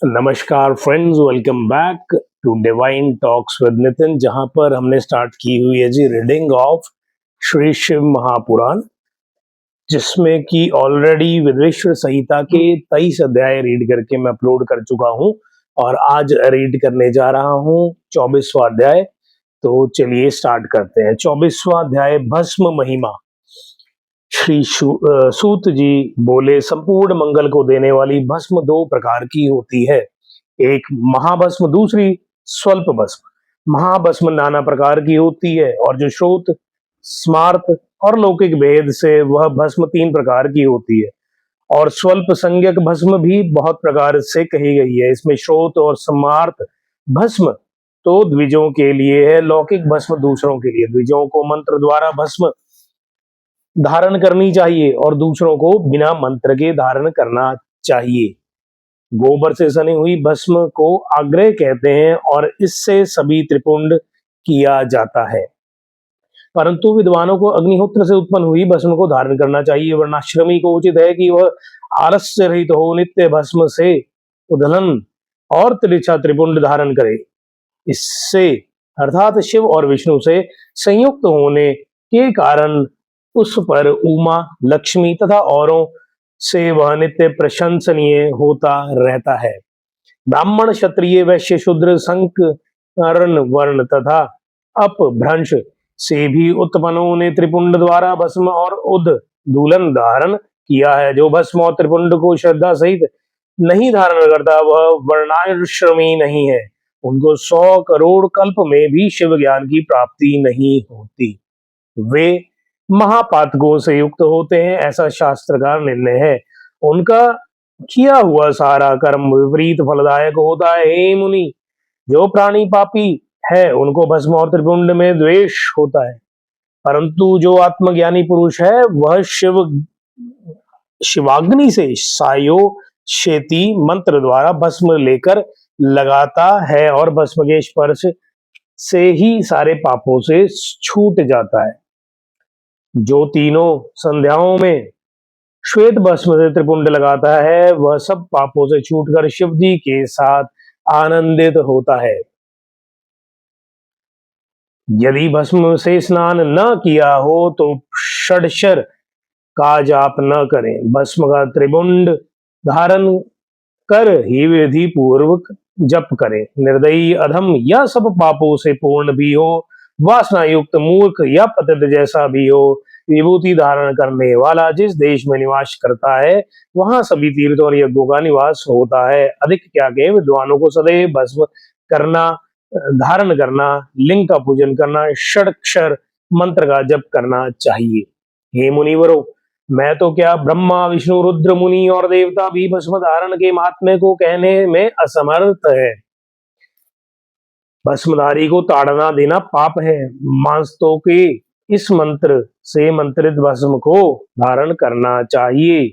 नमस्कार friends, welcome back to Divine Talks with Nitin, जहां पर हमने स्टार्ट की हुई है जी रीडिंग ऑफ श्री शिव महापुराण, जिसमें कि ऑलरेडी विदेश्वर संहिता के 23 अध्याय रीड करके मैं अपलोड कर चुका हूं और आज रीड करने जा रहा हूं 24वां अध्याय। तो चलिए स्टार्ट करते हैं। 24वां अध्याय भस्म महिमा। श्री सूत जी बोले, संपूर्ण मंगल को देने वाली भस्म दो प्रकार की होती है, एक महाभस्म, दूसरी स्वल्प भस्म। महाभस्म नाना प्रकार की होती है और जो श्रोत, स्मार्त और लौकिक भेद से वह भस्म 3 प्रकार की होती है, और स्वल्प संज्ञक भस्म भी बहुत प्रकार से कही गई है। इसमें श्रोत और स्मार्त भस्म तो द्विजों के लिए है, लौकिक भस्म दूसरों के लिए। द्विजों को मंत्र द्वारा भस्म धारण करनी चाहिए और दूसरों को बिना मंत्र के धारण करना चाहिए। गोबर से सनी हुई भस्म को आग्रह कहते हैं और इससे सभी त्रिपुंड किया जाता है, परंतु विद्वानों को अग्निहोत्र से उत्पन्न हुई भस्म को धारण करना चाहिए। वर्णाश्रमी को उचित है कि वह आलस्य रहित हो नित्य भस्म से उदलन और त्रिछा त्रिपुंड धारण करे। इससे अर्थात शिव और विष्णु से संयुक्त होने के कारण उस पर उमा, लक्ष्मी तथा औरों से वह नित्य प्रशंसनीय होता रहता है। ब्राह्मण, क्षत्रिय, वैश्य, शूद्र, संकर्ण वर्ण तथा अपभ्रंश से भी उत्पन्नों ने त्रिपुंड द्वारा भस्म और उद्दूलन धारण किया है। जो भस्म और त्रिपुंड को श्रद्धा सहित नहीं धारण करता वह वर्णाश्रमी नहीं है। उनको 100 करोड़ कल्प में भी शिव ज्ञान की प्राप्ति नहीं होती। वे महापातकों से युक्त होते हैं, ऐसा शास्त्र का निर्णय है। उनका किया हुआ सारा कर्म विपरीत फलदायक होता है। हे मुनि, जो प्राणी पापी है उनको भस्म और त्रिपुंड में द्वेष होता है, परंतु जो आत्मज्ञानी पुरुष है वह शिवाग्नि से सायो शेती मंत्र द्वारा भस्म लेकर लगाता है और भस्म के स्पर्श से ही सारे पापों से छूट जाता है। जो तीनों संध्याओं में श्वेत भस्म से त्रिपुंड लगाता है वह सब पापों से छूटकर शिव जी के साथ आनंदित होता है। यदि भस्म से स्नान न किया हो तो षडशर का जाप न करें। भस्म का त्रिपुंड धारण कर ही विधि पूर्वक जप करें। निर्दयी, अधम या सब पापों से पूर्ण भी हो, वासना युक्त, मूर्ख या पतित जैसा भी हो, विभूति धारण करने वाला जिस देश में निवास करता है वहां सभी तीर्थों और यज्ञों का निवास होता है। अधिक क्या कहे, विद्वानों को सदैव भस्म करना, धारण करना, लिंग का पूजन करना, षडक्षर मंत्र का जप करना चाहिए। हे मुनिवरों, मैं तो क्या, ब्रह्मा, विष्णु, रुद्र, मुनि और देवता भी भस्म धारण के महात्म्य को कहने में असमर्थ है। भस्मधारी को ताड़ना देना पाप है। मांसतों के इस मंत्र से मंत्रित भस्म को धारण करना चाहिए।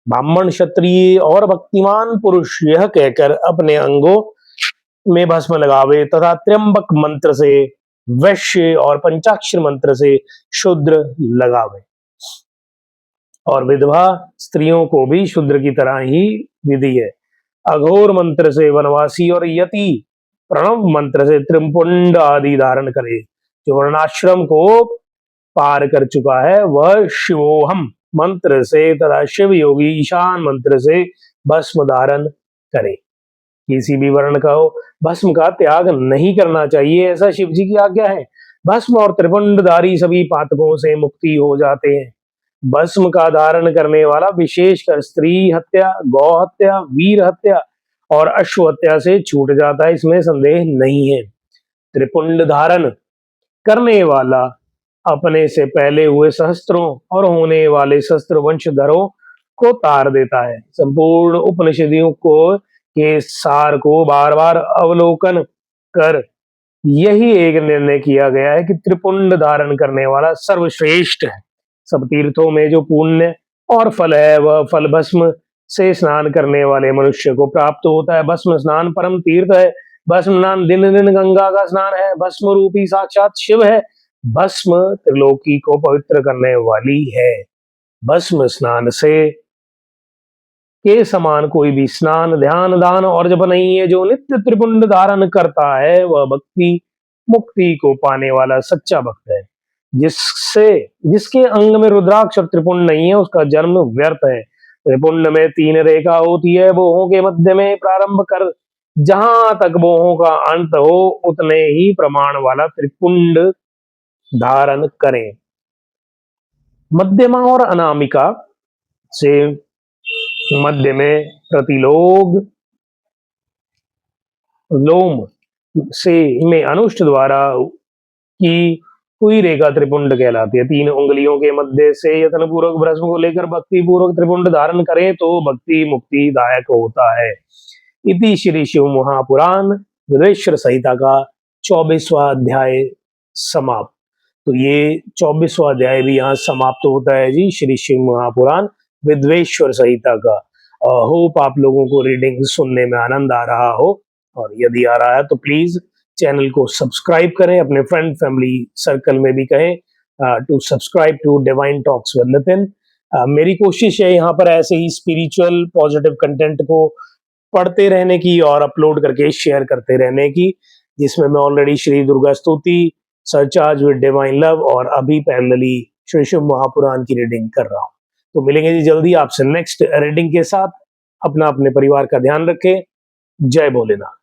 ब्राह्मण, क्षत्रिय और भक्तिमान पुरुष यह कहकर अपने अंगों में भस्म लगावे तथा त्र्यंबक मंत्र से वैश्य और पंचाक्षर मंत्र से शूद्र लगावे, और विधवा स्त्रियों को भी शूद्र की तरह ही विधि है। अघोर मंत्र से वनवासी और यति प्रणव मंत्र से त्रिपुंड आदि धारण करे। जो वर्णाश्रम को पार कर चुका है वह शिवोहम मंत्र से तथा शिव योगी ईशान मंत्र से भस्म धारण करे। किसी भी वर्ण का भस्म का त्याग नहीं करना चाहिए, ऐसा शिव जी की आज्ञा है। भस्म और त्रिपुंडधारी सभी पातकों से मुक्ति हो जाते हैं। भस्म का धारण करने वाला विशेषकर स्त्री हत्या, गौ हत्या, वीर हत्या और अश्व हत्या से छूट जाता है, इसमें संदेह नहीं है। त्रिपुंड धारण करने वाला अपने से पहले हुए सहस्त्रों और होने वाले सहस्त्र वंशधरों को तार देता है। संपूर्ण उपनिषदों को के सार को बार बार अवलोकन कर यही एक निर्णय किया गया है कि त्रिपुंड धारण करने वाला सर्वश्रेष्ठ है। सब तीर्थों में जो पुण्य और फल है वह फल भस्म से स्नान करने वाले मनुष्य को प्राप्त होता है। भस्म स्नान परम तीर्थ है। भस्म स्नान दिन दिन गंगा का स्नान है। भस्म रूपी साक्षात शिव है। भस्म त्रिलोकी को पवित्र करने वाली है। भस्म स्नान से के समान कोई भी स्नान ध्यान दान और जप नहीं है। जो नित्य त्रिपुंड धारण करता है वह भक्ति मुक्ति को पाने वाला सच्चा भक्त है। जिससे जिसके अंग में रुद्राक्ष और त्रिपुंड नहीं है उसका जन्म व्यर्थ है। त्रिपुंड में 3 रेखा होती है, बोहों के मध्य में प्रारंभ कर जहां तक बोहों का अंत हो उतने ही प्रमाण वाला त्रिपुंड धारण करें। मध्यमा और अनामिका से मध्य में प्रतिलोग लोम से में अनुष्ठ द्वारा की हुई रेखा त्रिपुंड कहलाती है। 3 उंगलियों के मध्य से यत्न पूर्वक भस्म को लेकर भक्ति पूर्वक त्रिपुंड धारण करें तो भक्ति मुक्ति दायक होता है। इति श्री शिव महापुराण विदेश्वर संहिता का 24वां अध्याय समाप्त। तो ये 24वां अध्याय भी यहाँ समाप्त होता है जी, श्री शिव महापुराण विद्वेश्वर संहिता का। होप आप लोगों को रीडिंग सुनने में आनंद आ रहा हो, और यदि आ रहा है तो प्लीज चैनल को सब्सक्राइब करें, अपने फ्रेंड फैमिली सर्कल में भी कहें to subscribe to Divine Talks with Nitin. मेरी कोशिश है यहाँ पर ऐसे ही स्पिरिचुअल पॉजिटिव कंटेंट को पढ़ते रहने की और अपलोड करके शेयर करते रहने की, जिसमें मैं ऑलरेडी श्री दुर्गा स्तुति, सरचार्ज विद डिवाइन लव और अभी पैरेलली श्री शिव महापुराण की रीडिंग कर रहा हूँ। तो मिलेंगे जी जल्दी आपसे नेक्स्ट रीडिंग के साथ। अपना अपने परिवार का ध्यान रखें। जय भोलेनाथ।